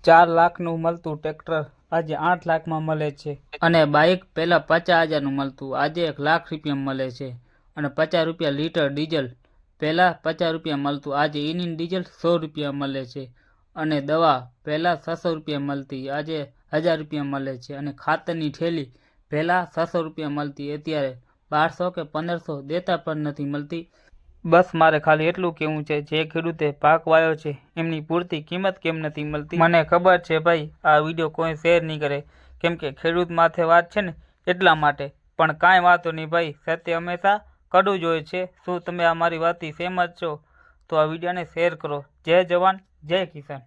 4 લાખનું મળતું ટ્રેક્ટર આજે 8 લાખમાં મળે છે અને બાઇક પહેલાં 50,000નું મળતું આજે 1 લાખ રૂપિયામાં મળે છે અને 50 રૂપિયા લીટર ડીઝલ પહેલાં 50 રૂપિયા મળતું આજે ઇન્જિન ડીઝલ 100 રૂપિયા મળે છે અને દવા પહેલાં 600 રૂપિયા મળતી આજે 1000 રૂપિયા મળે છે અને ખાતરની થેલી પહેલાં 600 રૂપિયા મળતી અત્યારે 1200 કે 1500 દેતા પણ નથી મળતી। બસ મારે ખાલી એટલું કહેવું છે, જે ખેડૂતે પાક વાવ્યો છે એમની પૂરતી કિંમત કેમ નથી મળતી। મને ખબર છે ભાઈ આ વિડીયો કોઈ શેર નહીં કરે કેમ કે ખેડૂત માથે વાત છે ને એટલા માટે, પણ કાંઈ વાંધો નહીં ભાઈ, સત્ય હંમેશા કડવું જ હોય છે। શું તમે આ મારી વાતથી સહેમત છો? તો આ વિડીયોને શેર કરો। જય જવાન જય કિસાન।